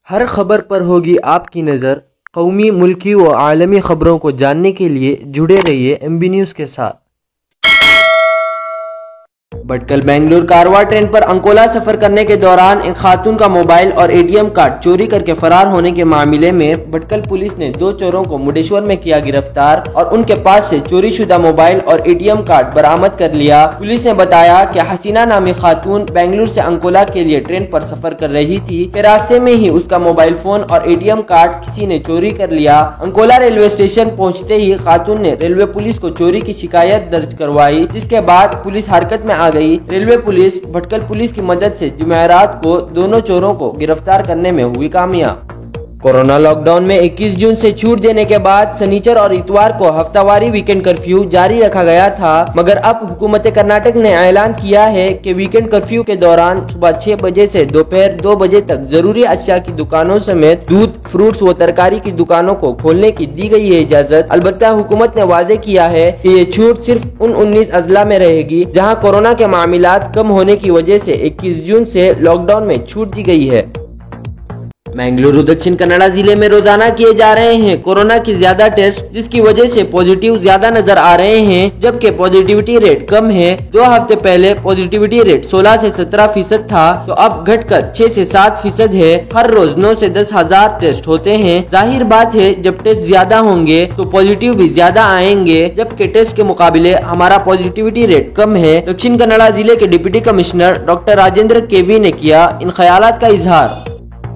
ہر خبر پر ہوگی آپ کی نظر۔ قومی، ملکی و عالمی خبروں کو جاننے کے لیے جڑے رہیے ایم بی نیوز کے ساتھ۔ بھٹکل بنگلور کارواں ٹرین پر انکولا سفر کرنے کے دوران ایک خاتون کا موبائل اور اے ٹی ایم کارڈ چوری کر کے فرار ہونے کے معاملے میں بھٹکل پولیس نے 2 چوروں کو مڈیشور میں کیا گرفتار اور ان کے پاس سے چوری شدہ موبائل اور اے ٹی ایم کارڈ برآمد کر لیا۔ پولیس نے بتایا کہ حسینہ نامی خاتون بنگلور سے انکولا کے لیے ٹرین پر سفر کر رہی تھی کہ راستے میں ہی اس کا موبائل فون اور اے ٹی ایم کارڈ کسی نے چوری کر لیا۔ انکولا ریلوے اسٹیشن پہنچتے ہی خاتون نے ریلوے پولیس کو چوری کی شکایت درج کروائی، جس کے بعد پولیس حرکت میں آ گئی۔ ریلوے پولیس بھٹکل پولیس کی مدد سے جمعرات کو دونوں چوروں کو گرفتار کرنے میں ہوئی کامیاب۔ کورونا لاک ڈاؤن میں 21 جون سے چھوٹ دینے کے بعد سنیچر اور اتوار کو ہفتہ واری ویکنڈ کرفیو جاری رکھا گیا تھا، مگر اب حکومت کرناٹک نے اعلان کیا ہے کہ ویکنڈ کرفیو کے دوران صبح 6 بجے سے دوپہر 2 بجے تک ضروری اشیاء کی دکانوں سمیت دودھ، فروٹس و ترکاری کی دکانوں کو کھولنے کی دی گئی ہے اجازت۔ البتہ حکومت نے واضح کیا ہے کہ یہ چھوٹ صرف ان 19 اضلاع میں رہے گی جہاں کورونا کے معاملات کم ہونے کی وجہ سے 21 جون سے لاک ڈاؤن میں چھوٹ دی گئی ہے۔ منگلورو دکشن کنڑا ضلع میں روزانہ کیے جا رہے ہیں کورونا کی زیادہ ٹیسٹ، جس کی وجہ سے پوزیٹیو زیادہ نظر آ رہے ہیں، جبکہ پوزیٹیوٹی ریٹ کم ہے۔ 2 ہفتے پہلے پوزیٹیوٹی ریٹ 16 سے 17% تھا، تو اب گھٹ کر 6 سے 7% ہے۔ ہر روز 9 سے 10 ہزار ٹیسٹ ہوتے ہیں۔ ظاہر بات ہے جب ٹیسٹ زیادہ ہوں گے تو پوزیٹیو بھی زیادہ آئیں گے، جبکہ ٹیسٹ کے مقابلے ہمارا پوزیٹیوٹی ریٹ کم ہے۔ دکشن کنڑا ضلع کے ڈپٹی کمشنر ڈاکٹر راجندر کے وی نے کیا ان خیالات کا اظہار۔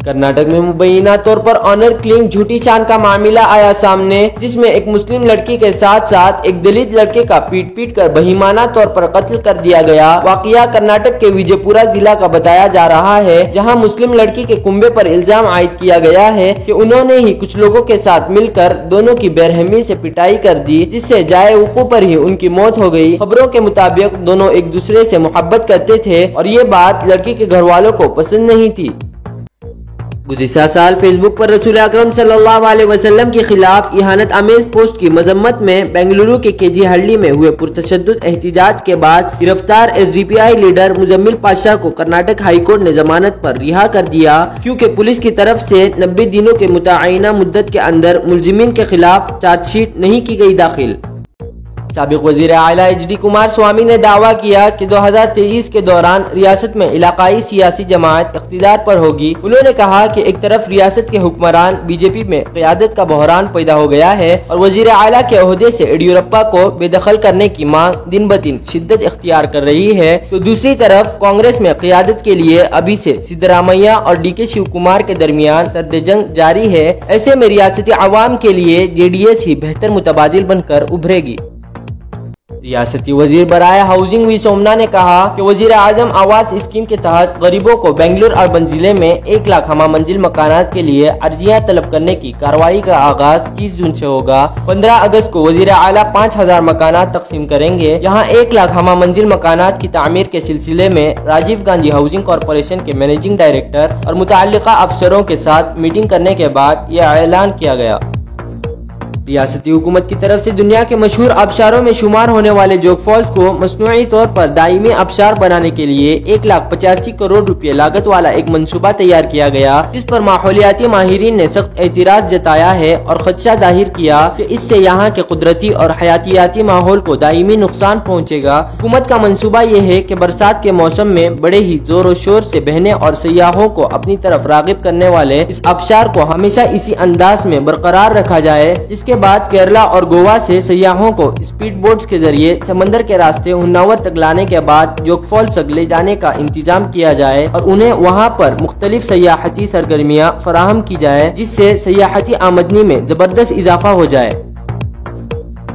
کرناٹک میں مبینہ طور پر آنر کلنگ جھوٹی شان کا معاملہ آیا سامنے، جس میں ایک مسلم لڑکی کے ساتھ ساتھ ایک دلت لڑکے کا پیٹ کر بہیمانہ طور پر قتل کر دیا گیا۔ واقعہ کرناٹک کے وجے پورہ ضلع کا بتایا جا رہا ہے، جہاں مسلم لڑکی کے کنبے پر الزام عائد کیا گیا ہے کہ انہوں نے ہی کچھ لوگوں کے ساتھ مل کر دونوں کی بےرحمی سے پٹائی کر دی، جس سے جائے وقوع پر ہی ان کی موت ہو گئی۔ خبروں کے مطابق دونوں ایک دوسرے سے محبت کرتے تھے اور یہ بات لڑکی کے گھر والوں کو پسند نہیں تھی۔ گزشتہ سال فیس بک پر رسول اکرم صلی اللہ علیہ وسلم کے خلاف اہانت آمیز پوسٹ کی مذمت میں بنگلورو کے کے جی ہلڈی میں ہوئے پرتشدد احتجاج کے بعد گرفتار ایس ڈی پی آئی لیڈر مزمل پاشا کو کرناٹک ہائی کورٹ نے ضمانت پر رہا کر دیا، کیونکہ پولیس کی طرف سے 90 دنوں کے متعینہ مدت کے اندر ملزمین کے خلاف چارج شیٹ نہیں کی گئی داخل۔ سابق وزیر اعلیٰ ایچ ڈی کمار سوامی نے دعویٰ کیا کہ 2023 کے دوران ریاست میں علاقائی سیاسی جماعت اقتدار پر ہوگی۔ انہوں نے کہا کہ ایک طرف ریاست کے حکمران بی جے پی میں قیادت کا بحران پیدا ہو گیا ہے اور وزیر اعلیٰ کے عہدے سے یڈیورپا کو بے دخل کرنے کی مانگ دن بدن شدت اختیار کر رہی ہے، تو دوسری طرف کانگریس میں قیادت کے لیے ابھی سے سدرامیا اور ڈی کے شیو کمار کے درمیان سرد جنگ جاری ہے۔ ایسے میں ریاستی عوام کے لیے جے ڈی ایس ہی بہتر متبادل بن کر ابھرے گی۔ ریاستی وزیر برائے ہاؤسنگ وی سومنا نے کہا کہ وزیر اعظم آواس اسکیم کے تحت غریبوں کو بنگلور اربن ضلع میں 1 لاکھ ہمہ منزل مکانات کے لیے عرضیاں طلب کرنے کی کارروائی کا آغاز 30 جون سے ہوگا۔ 15 اگست کو وزیر اعلیٰ 5000 مکانات تقسیم کریں گے، جہاں 1 لاکھ ہمہ منزل مکانات کی تعمیر کے سلسلے میں راجیو گاندھی ہاؤسنگ کارپوریشن کے مینیجنگ ڈائریکٹر اور متعلقہ افسروں کے ساتھ میٹنگ کرنے کے بعد یہ اعلان کیا گیا۔ ریاستی حکومت کی طرف سے دنیا کے مشہور آبشاروں میں شمار ہونے والے جوگ فالز کو مصنوعی طور پر دائمی آبشار بنانے کے لیے 1,85 کروڑ روپے لاگت والا ایک منصوبہ تیار کیا گیا، جس پر ماحولیاتی ماہرین نے سخت اعتراض جتایا ہے اور خدشہ ظاہر کیا کہ اس سے یہاں کے قدرتی اور حیاتیاتی ماحول کو دائمی نقصان پہنچے گا۔ حکومت کا منصوبہ یہ ہے کہ برسات کے موسم میں بڑے ہی زور و شور سے بہنے اور سیاحوں کو اپنی طرف راغب کرنے والے اس آبشار کو ہمیشہ اسی انداز میں برقرار رکھا جائے، جس کے بعد کیرلا اور گوا سے سیاحوں کو اسپیڈ بوٹس کے ذریعے سمندر کے راستے ہناور تک لانے کے بعد جوگ فالز تک لے جانے کا انتظام کیا جائے اور انہیں وہاں پر مختلف سیاحتی سرگرمیاں فراہم کی جائے، جس سے سیاحتی آمدنی میں زبردست اضافہ ہو جائے۔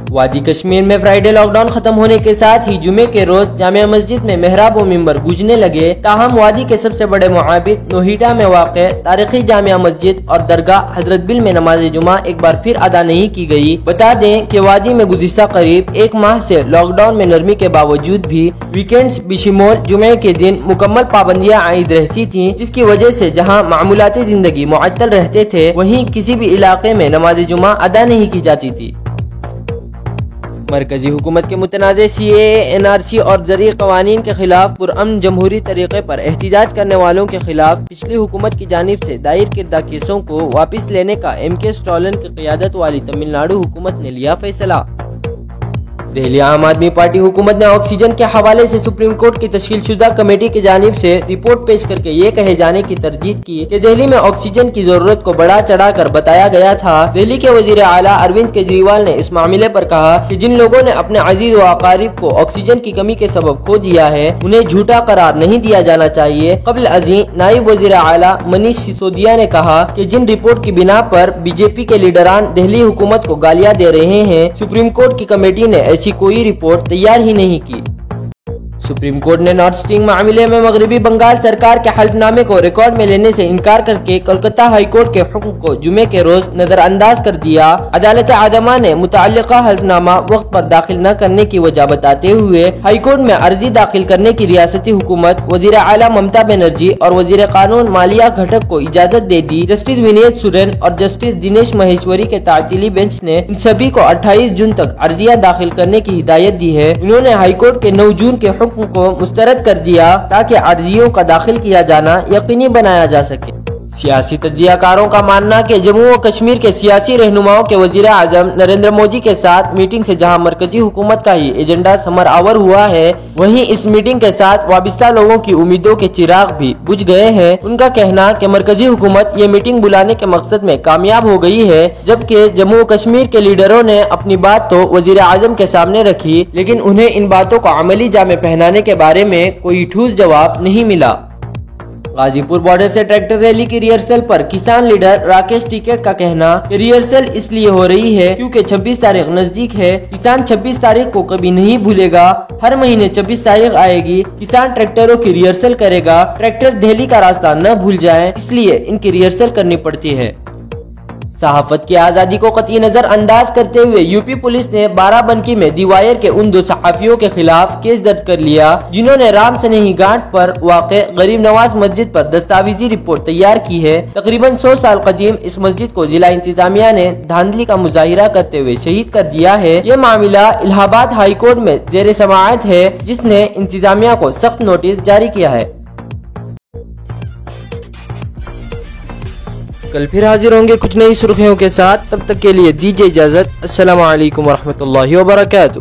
وادی کشمیر میں فرائیڈے لاک ڈاؤن ختم ہونے کے ساتھ ہی جمعے کے روز جامع مسجد میں محراب و منبر گونجنے لگے، تاہم وادی کے سب سے بڑے معابد نوئیڈا میں واقع تاریخی جامع مسجد اور درگاہ حضرت بل میں نماز جمعہ ایک بار پھر ادا نہیں کی گئی۔ بتا دیں کہ وادی میں گزشتہ قریب 1 ماہ سے لاک ڈاؤن میں نرمی کے باوجود بھی ویکینڈز بشمول جمعے کے دن مکمل پابندیاں عائد رہتی تھیں، جس کی وجہ سے جہاں معمولاتی زندگی معطل رہتے تھے، وہیں کسی بھی علاقے میں نماز جمعہ ادا نہیں کی جاتی تھی۔ مرکزی حکومت کے متنازع CAA NRC اور زرعی قوانین کے خلاف پرامن جمہوری طریقے پر احتجاج کرنے والوں کے خلاف پچھلی حکومت کی جانب سے دائر کردہ کیسوں کو واپس لینے کا MK اسٹالن کی قیادت والی تمل ناڈو حکومت نے لیا فیصلہ۔ دہلی عام آدمی پارٹی حکومت نے آکسیجن کے حوالے سے سپریم کورٹ کی تشکیل شدہ کمیٹی کی جانب سے رپورٹ پیش کر کے یہ کہے جانے کی تردید کی کہ دہلی میں آکسیجن کی ضرورت کو بڑھا چڑھا کر بتایا گیا تھا۔ دہلی کے وزیر اعلیٰ اروند کیجریوال نے اس معاملے پر کہا کہ جن لوگوں نے اپنے عزیز و اقارب کو آکسیجن کی کمی کے سبب کھو دیا ہے انہیں جھوٹا قرار نہیں دیا جانا چاہیے۔ قبل ازیں نائب وزیر اعلیٰ منیش سسودیا نے کہا کہ جن رپورٹ کی بنا پر BJP کے لیڈران دہلی حکومت کو گالیاں دے رہے ہیں، سپریم کورٹ کی کمیٹی نے ایسی کوئی رپورٹ تیار ہی نہیں کی۔ سپریم کورٹ نے نارتھ اسٹریم معاملے میں مغربی بنگال سرکار کے حلف نامے کو ریکارڈ میں لینے سے انکار کر کے کولکتہ ہائی کورٹ کے حکم کو جمعے کے روز نظر انداز کر دیا۔ عدالت عدمہ نے متعلقہ حلف نامہ وقت پر داخل نہ کرنے کی وجہ بتاتے ہوئے ہائی کورٹ میں عرضی داخل کرنے کی ریاستی حکومت، وزیر اعلیٰ ممتا بنرجی اور وزیر قانون مالیہ گھٹک کو اجازت دے دی۔ جسٹس ونیت سورین اور جسٹس دنیش مہیشوری کے تعطیلی بینچ نے ان سبھی کو 28 جون تک عرضیاں داخل کرنے کی ہدایت دی ہے۔ انہوں نے ہائی کورٹ کے 9 جون کے حکم کو مسترد کر دیا تاکہ عرضیوں کا داخل کیا جانا یقینی بنایا جا سکے۔ سیاسی تجزیہ کاروں کا ماننا کہ جموں و کشمیر کے سیاسی رہنماؤں کے وزیر اعظم نریندر مودی کے ساتھ میٹنگ سے جہاں مرکزی حکومت کا ہی ایجنڈا ثمر آور ہوا ہے، وہیں اس میٹنگ کے ساتھ وابستہ لوگوں کی امیدوں کے چراغ بھی بجھ گئے ہیں۔ ان کا کہنا کہ مرکزی حکومت یہ میٹنگ بلانے کے مقصد میں کامیاب ہو گئی ہے، جبکہ جموں و کشمیر کے لیڈروں نے اپنی بات تو وزیر اعظم کے سامنے رکھی، لیکن انہیں ان باتوں کو عملی جامے پہنانے کے بارے میں کوئی ٹھوس جواب نہیں ملا۔ غازی پور بارڈر سے ٹریکٹر ریلی کی ریہرسل پر کسان لیڈر راکیش ٹکیٹ کا کہنا کہ ریہرسل اس لیے ہو رہی ہے کیونکہ 26 تاریخ نزدیک ہے۔ کسان 26 تاریخ کو کبھی نہیں بھولے گا، ہر مہینے 26 تاریخ آئے گی، کسان ٹریکٹروں کی ریہرسل کرے گا۔ ٹریکٹر دہلی کا راستہ نہ بھول جائیں، اس لیے ان کی ریہرسل کرنی پڑتی ہے۔ صحافت کی آزادی کو قطعی نظر انداز کرتے ہوئے UP پولیس نے بارہ بنکی میں دی وائر کے ان 2 صحافیوں کے خلاف کیس درج کر لیا جنہوں نے رام سنیہی گھاٹ پر واقع غریب نواز مسجد پر دستاویزی رپورٹ تیار کی ہے۔ تقریباً 100 سال قدیم اس مسجد کو ضلع انتظامیہ نے دھاندلی کا مظاہرہ کرتے ہوئے شہید کر دیا ہے۔ یہ معاملہ الہ آباد ہائی کورٹ میں زیر سماعت ہے، جس نے انتظامیہ کو سخت نوٹس جاری کیا ہے۔ کل پھر حاضر ہوں گے کچھ نئی سرخیوں کے ساتھ، تب تک کے لیے دیجیے اجازت۔ السلام علیکم ورحمۃ اللہ وبرکاتہ۔